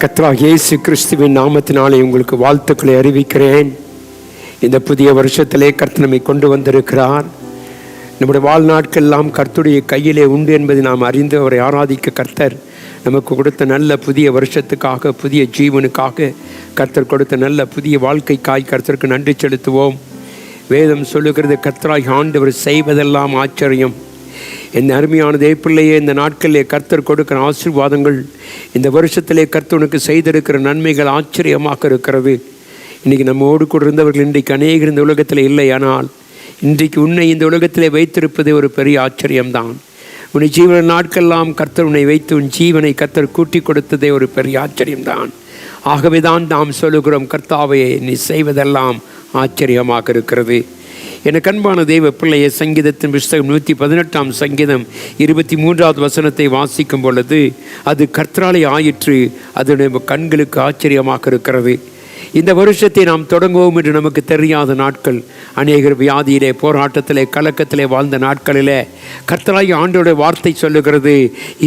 கர்த்தராகிய இயேசு கிறிஸ்துவின் நாமத்தினாலே உங்களுக்கு வாழ்த்துக்களை அறிவிக்கிறேன். இந்த புதிய வருஷத்திலே கர்த்தர் நம்மை கொண்டு வந்திருக்கிறார். நம்முடைய வாழ்நாட்கள் கர்த்தருடைய கையிலே உண்டு என்பதை நாம் அறிந்து அவரை ஆராதிக்க கர்த்தர் நமக்கு கொடுத்த நல்ல புதிய வருஷத்துக்காக, புதிய ஜீவனுக்காக, கர்த்தர் கொடுத்த நல்ல புதிய வாழ்க்கைக்காய் கர்த்தருக்கு நன்றி செலுத்துவோம். வேதம் சொல்லுகிறது, கர்த்தராகிய ஆண்டவர் செய்வதெல்லாம் ஆச்சரியம். என் அருமையான தேவப்பிள்ளையே, இந்த நாட்களிலே கர்த்தர் கொடுக்கிற ஆசீர்வாதங்கள், இந்த வருஷத்திலே கர்த்தனுக்கு செய்திருக்கிற நன்மைகள் ஆச்சரியமாக இருக்கிறது. இன்றைக்கி நம்மோடு கூட இருந்தவர்கள் இன்றைக்கு அநேகர் இந்த உலகத்தில் இல்லை. ஆனால் இன்றைக்கு உன்னை இந்த உலகத்திலே வைத்திருப்பதே ஒரு பெரிய ஆச்சரியம்தான். உன்னை ஜீவன நாட்கள்லாம் கர்த்தர் உன்னை வைத்து உன் ஜீவனை கர்த்தர் கூட்டி கொடுத்ததே ஒரு பெரிய ஆச்சரியம்தான். ஆகவே தான் நாம் சொல்லுகிறோம், கர்த்தாவே நீ செய்வதெல்லாம் ஆச்சரியமாக இருக்கிறது. எனக்கு அன்பான தெய்வ பிள்ளைய, சங்கீதத்தின் புஸ்தகம் 118 சங்கீதம் 23வது வசனத்தை வாசிக்கும் பொழுது, அது கர்த்தராலே ஆயிற்று, அதனுடைய கண்களுக்கு ஆச்சரியமாக இருக்கிறது. இந்த வருஷத்தை நாம் தொடங்குவோம் என்று நமக்கு தெரியாத நாட்கள், அநேகர் வியாதியிலே, போராட்டத்திலே, கலக்கத்திலே வாழ்ந்த நாட்களிலே கர்த்தராகிய ஆண்டவருடைய வார்த்தை சொல்லுகிறது,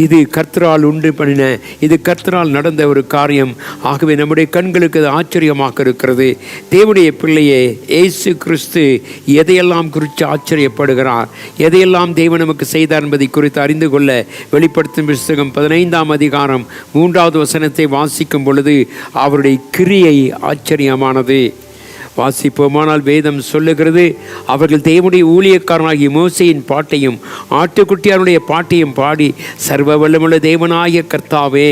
இது கர்த்தரால் உண்டு பண்ணின, இது கர்த்தரால் நடந்த ஒரு காரியம். ஆகவே நம்முடைய கண்களுக்கு அது ஆச்சரியமாக இருக்கிறது. தேவனுடைய பிள்ளையே, இயேசு கிறிஸ்து எதையெல்லாம் குறித்து ஆச்சரியப்படுகிறார், எதையெல்லாம் தேவன் நமக்கு செய்தார் என்பதை குறித்து அறிந்து கொள்ள வெளிப்படுத்தும் புஸ்தகம் 15ஆம் அதிகாரம் 3வது வசனத்தை வாசிக்கும் பொழுது அவருடைய கிரியை ஆச்சரியமானது. வாசிப்போமானால் வேதம் சொல்லுகிறது, அவர்கள் தேவனுடைய ஊழியக்காரனாகிய மோசேயின் பாட்டையும் ஆட்டுக்குட்டியாருடைய பாட்டையும் பாடி, சர்வ வல்லமுள்ள தேவனாகிய கர்த்தாவே,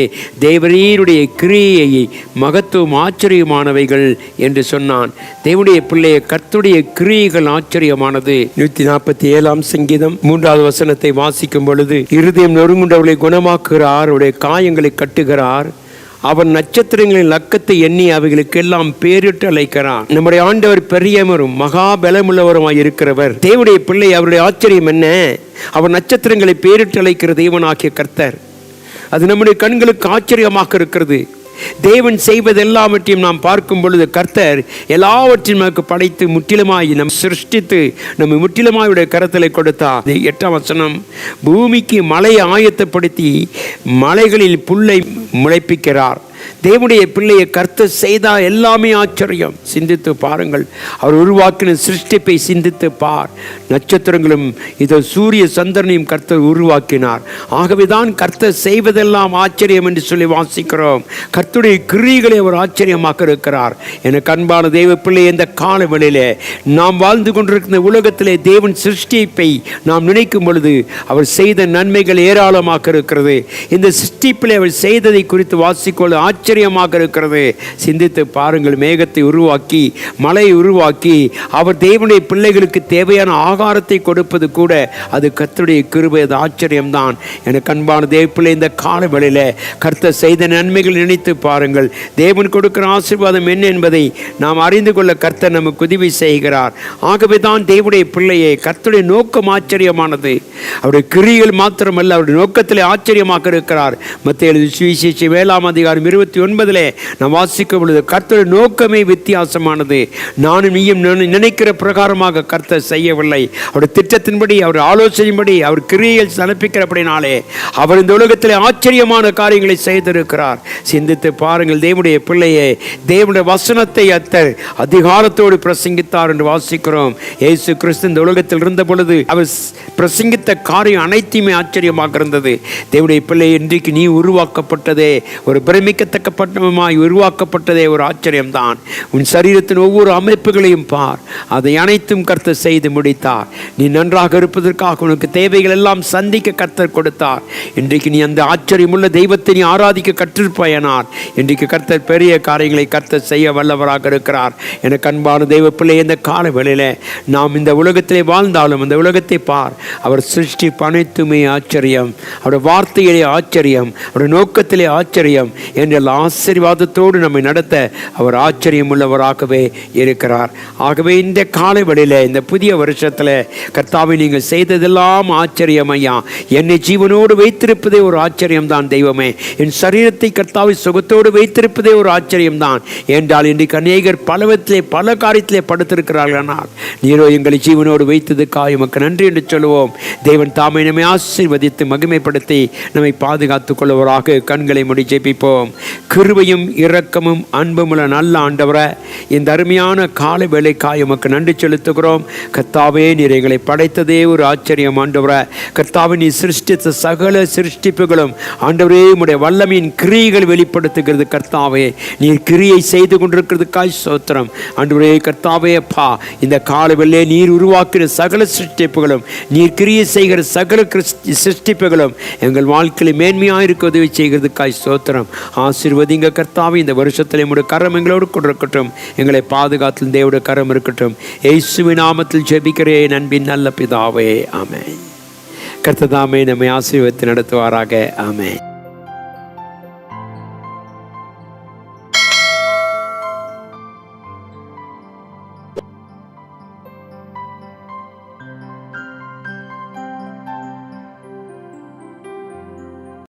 தேவரீருடைய கிரியையை மகத்துவம் ஆச்சரியமானவைகள் என்று சொன்னான். தேவனுடைய பிள்ளைய, கர்த்தருடைய கிரியைகள் ஆச்சரியமானது. 147ஆம் சங்கீதம் 3வது வசனத்தை வாசிக்கும் பொழுது, இருதயம் நொறுங்குண்டவர்களை குணமாக்குகிறார், அவருடைய காயங்களை கட்டுகிறார், அவன் நட்சத்திரங்களின் லக்கத்தை எண்ணி அவைகளுக்கெல்லாம் பேரிட்டு அழைக்கிறான். நம்முடைய ஆண்டவர் பெரியவரும் மகாபலமுள்ளவருமாய் இருக்கிறவர். தேவனுடைய பிள்ளை, அவருடைய ஆச்சரியம் என்ன? அவர் நட்சத்திரங்களை பேரிட்டு அழைக்கிற தேவனாகிய கர்த்தர். அது நம்முடைய கண்களுக்கு ஆச்சரியமாக இருக்கிறது. தேவன் செய்வதெல்லாவற்றையும் நாம் பார்க்கும் பொழுது, கர்த்தர் எல்லாவற்றையும் நமக்கு படைத்து முற்றிலுமாய் நம் சிருஷ்டித்து நம்ம முற்றிலுமாயுடைய கரத்திலே கொடுத்தார். 8ஆம் வசனம், பூமிக்கு மலையை ஆயத்தப்படுத்தி மலைகளில் புல்லை முளைப்பிக்கிறார். தேவனுடைய பிள்ளையை கர்த்தர் செய்தால் எல்லாமே ஆச்சரியம். சிந்தித்து பாருங்கள், அவர் உருவாக்கின சிருஷ்டிப்பை சிந்தித்து பார். நட்சத்திரங்களும் இதோ சூரிய சந்திரனையும் கர்த்தர் உருவாக்கினார். ஆகவே தான் கர்த்தர் செய்வதெல்லாம் ஆச்சரியம் என்று சொல்லி வாசிக்கிறோம். கர்த்தருடைய கிரியைகளை அவர் ஆச்சரியமாக இருக்கிறார். எனக்கு அன்பான தேவ பிள்ளை, இந்த கால வேளையிலே நாம் வாழ்ந்து கொண்டிருக்கிற உலகத்திலே தேவன் சிருஷ்டிப்பை நாம் நினைக்கும் பொழுது அவர் செய்த நன்மைகள் ஏராளமாக இருக்கிறது. இந்த சிருஷ்டிப்பில் அவர் செய்ததை குறித்து வாசிக்கொள்ள ஆச்சரியமாக இருக்கிறது. சிந்தித்து பாருங்கள். மேகத்தை உருவாக்கி, மலையை உருவாக்கி, அவர் தேவனுடைய பிள்ளைகளுக்கு தேவையான ஆகாரத்தை கொடுப்பது கூட அது கர்த்தருடைய கிருபை. அது ஆச்சரியம்தான். எனக்கு அன்பான தேவ பிள்ளை, இந்த கால வேளையில கர்த்தர் செய்த நன்மைகள் நினைத்து பாருங்கள். தேவன் கொடுக்கிற ஆசீர்வாதம் என்ன என்பதை நாம் அறிந்து கொள்ள கர்த்தர் நமக்கு உதவி செய்கிறார். ஆகவே தான் தேவனுடைய பிள்ளையை, கர்த்தருடைய நோக்கம் ஆச்சரியமானது. அவருடைய கிரியைகள் மாத்திரமல்ல, அவருடைய நோக்கத்திலே ஆச்சரியமாக இருக்கிறார். மத்தேயு சுவிசேஷம் 7ஆம் அதிகாரம் 29 நாம் வாசிக்கும் பொழுது, கர்த்தருடைய நோக்கமே வித்தியாசமானது. நானும் நீயும் நினைக்கிற பிரகாரமாக கர்த்தர் செய்யவில்லை. அவருடைய திட்டத்தின்படி, அவர் ஆலோசனையின்படி, அவர் கிரியைகள் சமர்ப்பிக்கிறபடினாலே அவர் இந்த உலகத்தில் ஆச்சரியமான காரியங்களை செய்திருக்கிறார். சிந்தித்து பாருங்கள். தேவனுடைய பிள்ளையே, தேவனுடைய வசனத்தை அதிகாரத்தோடு பிரசங்கித்தார் என்று வாசிக்கிறோம். இயேசு கிறிஸ்து இந்த உலகத்தில் இருந்த பொழுது அவர் பிரசங்கித்த காரியம் அனைத்துமே ஆச்சரியமாக இருந்தது. தேவனுடைய பிள்ளை, இன்றைக்கு நீ உருவாக்கப்பட்டதே ஒரு பிரமிக்கத்தக்கப்பட்டமாய் உருவாக்கப்பட்டதே ஒரு ஆச்சரியம்தான். உன் சரீரத்தின் ஒவ்வொரு அமைப்புகளையும் பார். அதை அனைத்தும் கர்த்தர் செய்து முடித்தார். நீ நன்றாக இருப்பதற்காக உனக்கு தேவைகள் எல்லாம் சந்திக்க கர்த்தர் கொடுத்தார். இன்றைக்கு நீ அந்த ஆச்சரியமுள்ள தெய்வத்தை நீ ஆராதிக்க கற்றிருப்பாயனார். இன்றைக்கு கர்த்தர் பெரிய காரியங்களை கர்த்தர் செய்ய வல்லவராக இருக்கிறார். எனக்கு அன்பான தெய்வ பிள்ளை, இந்த கால வேளையில நாம் இந்த உலகத்திலே வாழ்ந்தாலும் அந்த உலகத்தை பார். அவர் சிருஷ்டி அனைத்துமே ஆச்சரியம். அவருடைய வார்த்தையிலே ஆச்சரியம், அவருடைய நோக்கத்திலே ஆச்சரியம் என்ற ஆசீர்வாதத்தோடு நம்மை நடத்த அவர் ஆச்சரியம் உள்ளவராகவே இருக்கிறார். ஆகவே இந்த காலை வேளையில, இந்த புதிய வருஷத்தில் கர்த்தாவை நீங்கள் செய்ததெல்லாம் ஆச்சரியம் ஐயா. என்னை ஜீவனோடு வைத்திருப்பதே ஒரு ஆச்சரியம்தான் தெய்வமே. என் சரீரத்தை கர்த்தாவை சுகத்தோடு வைத்திருப்பதே ஒரு ஆச்சரியம்தான். என்றால் இன்றைக்கு அநேகர் பலவத்திலே பல காரியத்திலே படுத்திருக்கிறார்கள். நீரோ எங்களை ஜீவனோடு வைத்ததுக்காக உமக்கு நன்றி என்று சொல்லுவோம். தேவன் தாமே நம்மை ஆசீர்வதித்து மகிமைப்படுத்தி நம்மை பாதுகாத்துக் கொள்வராக. கண்களை மூடி ஜெபிப்போம். கிருபையும் இரக்கமும் அன்புமுள்ள நல்ல ஆண்டவரே, இந்த அருமையான காலை வேளைக்காய் உமக்கு நன்றி செலுத்துகிறோம். கர்த்தாவே, நீர் எங்களை படைத்ததே ஒரு ஆச்சரியம் ஆண்டவரே. கர்த்தாவே, நீ சிருஷ்டித்த சகல சிருஷ்டிப்புகளும் ஆண்டவரே உம்முடைய வல்லமையின் கிரியைகள் வெளிப்படுத்துகிறது. கர்த்தாவே, நீர் கிரியை செய்து கொண்டிருக்கிறதுக்காய் ஸ்தோத்திரம் ஆண்டவரே. கர்த்தாவே அப்பா, இந்த காலை வேளையிலே நீர் உருவாக்கிற சகல சிருஷ்டிப்புகளும், நீர் கிரியை செய்கிற சகல சிருஷ்டிப்புகளும் எங்கள் வாழ்க்கையில் மேன்மையாக இருக்க உதவி செய்கிறதுக்காய் ஸ்தோத்திரம். ஆசீர்வதிங்க கர்த்தாவே. இந்த வருஷத்தில் உம்முடைய கரம் எங்களோடு கொண்டிருக்கட்டும். எங்களை பாதுகாத்தில் தேவனுடைய கரம் இருக்கட்டும். இயேசுவின் நாமத்தில் ஜெபிக்கிறேன் அன்பின் நல்ல பிதாவே, ஆமென். கர்த்தர் தாமே நம்மை ஆசீர்வதித்து நடத்துவாராக. ஆமென்.